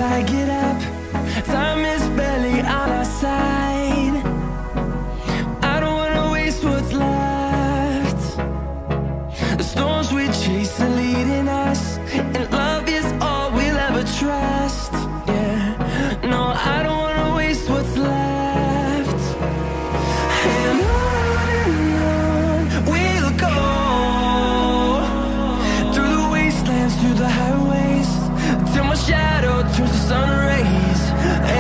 I get up, time is barely on our side. I don't wanna waste what's left. The storms we chase are leading us, and love is all we'll ever trust. Yeah, no, I don't wanna waste what's left. And on we'll go, through the wastelands, through the highways, till my shadow turns to sun rays.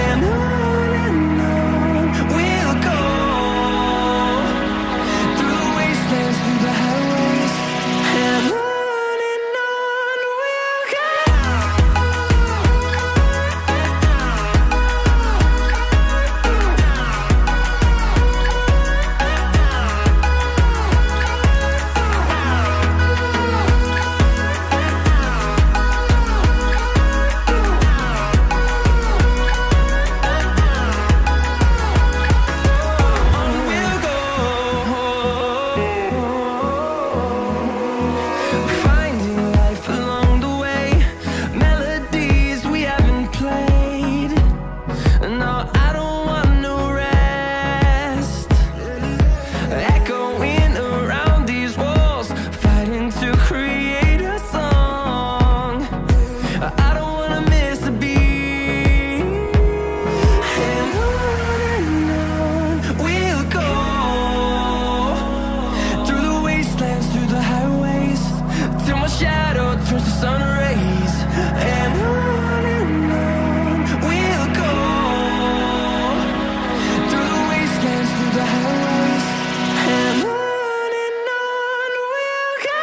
And on we'll go, through the wastelands, through the highways, and on we'll go. Finding life along the way, melodies we haven't played. No, I don't want no rest. Echoing around these walls, fighting to create a song. I don't wanna miss a beat. And on we'll go, through the wastelands, through the highways, till my shadow turns to sun rays. And on we'll go, through the wastelands, through the highways, and on we'll go.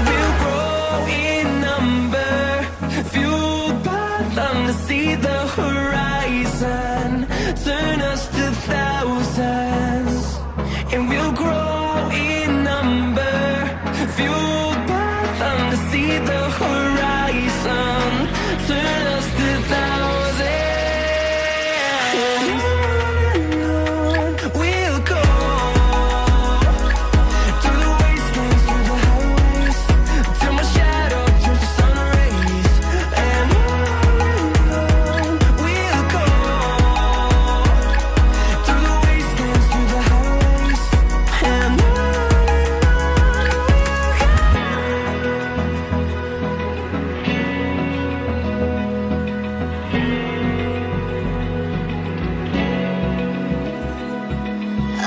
We'll grow in number, fueled by them to see the horizon, turn us to thousands. And we'll grow in number, fueled by them to see the horizon, turn us to thousands. And on we'll go, through the wastelands, through the highways, till my shadow turns to sun rays. And on we'll go, through the wastelands, through the highways, and on we'll go.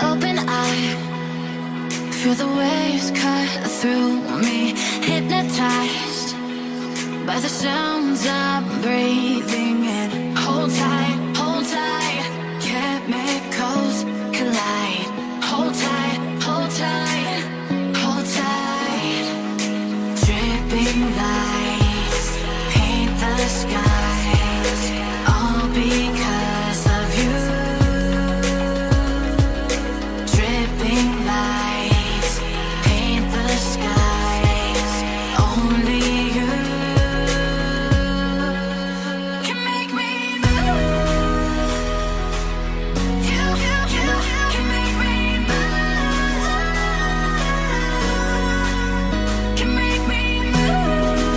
Open eye, feel the waves cut through me, hypnotized by the sounds I'm breathing in. Hold tight, chemicals collide. Hold tight, hold tight, hold tight. Dripping lights paint the skies, all because of you. Dripping lights paint the skies, only you can make me move. You can make me move. Can make me move.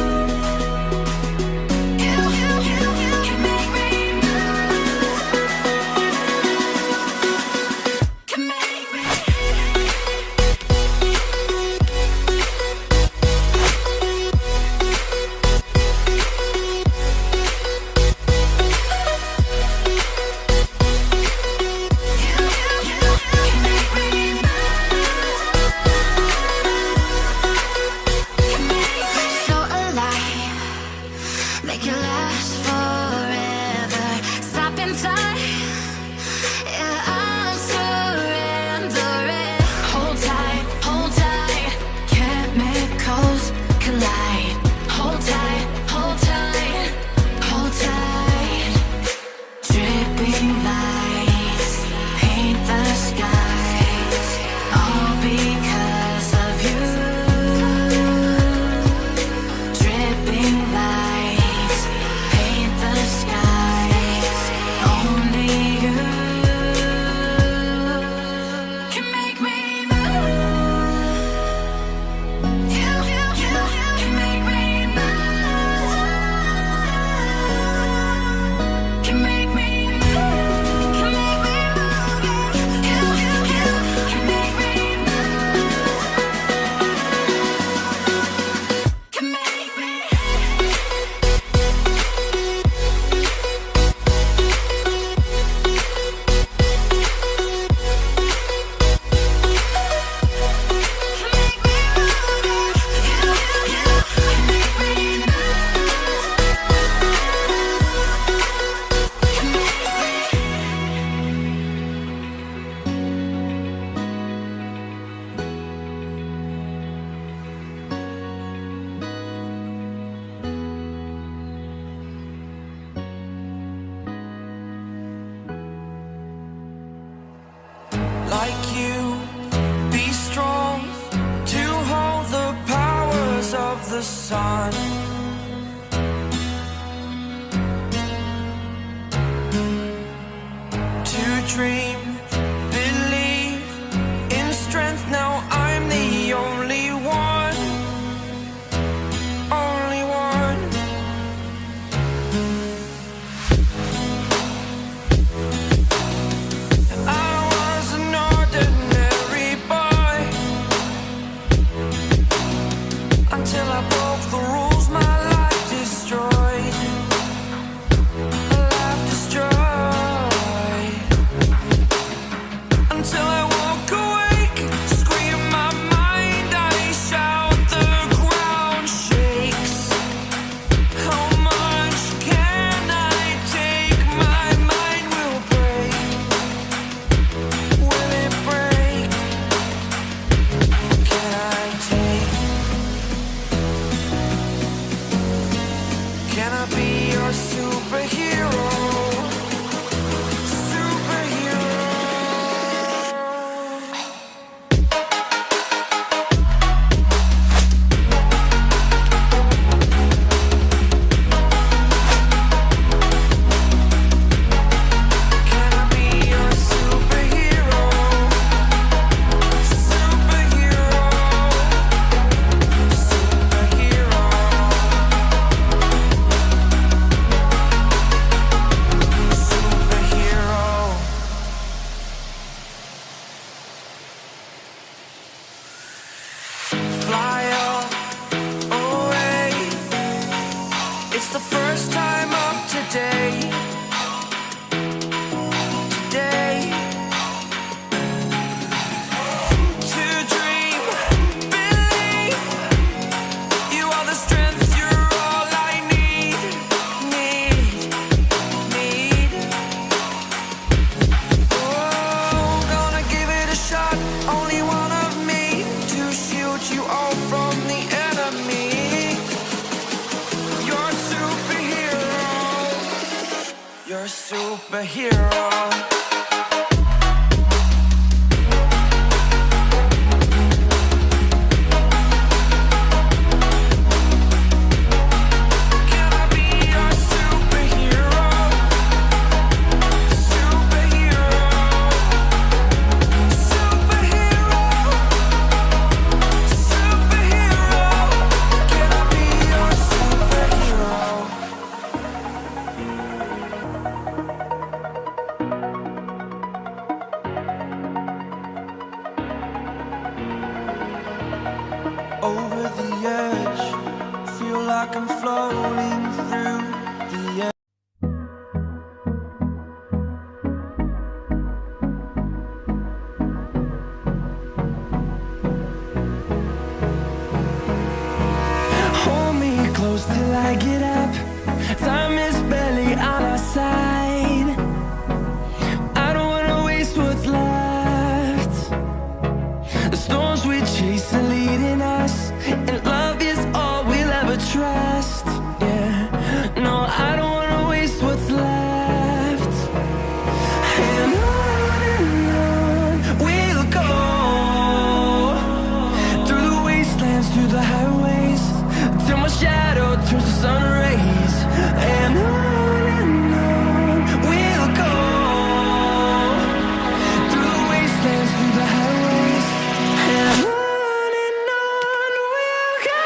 the sun. To dream, believe in strength. Now I'm the only one, only one. I was an ordinary boy until I broke the rules. My life destroyed, a life destroyed. Until I walk awake, scream my mind, I shout, the ground shakes. How much can I take? My mind will break. Will it break? Can I take? Can I be your superhero? Superhero. Can I be your superhero? Superhero. Superhero. Superhero. Fly away. It's the first time of today. Today. To dream, believe. You are the strength, you're all I need. Need. Oh, gonna give it a shot. Only one of me to shield you all from the enemy. You're a superhero. You're a superhero. Can I be your superhero? Superhero. Superhero. Superhero. Can I be your superhero? Over the edge, feel like I'm floating through the air. Hold me close till I get up. Time is barely on our side. I don't wanna waste what's left. The storms we chase are leading us, and love is all we'll ever trust. Yeah, no, I don't wanna waste what's left. And on we'll go, through the wastelands, through the highways, till my shadow turns to sun rays. And on we'll go, through the wastelands, through the highways. And on we'll go.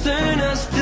turn us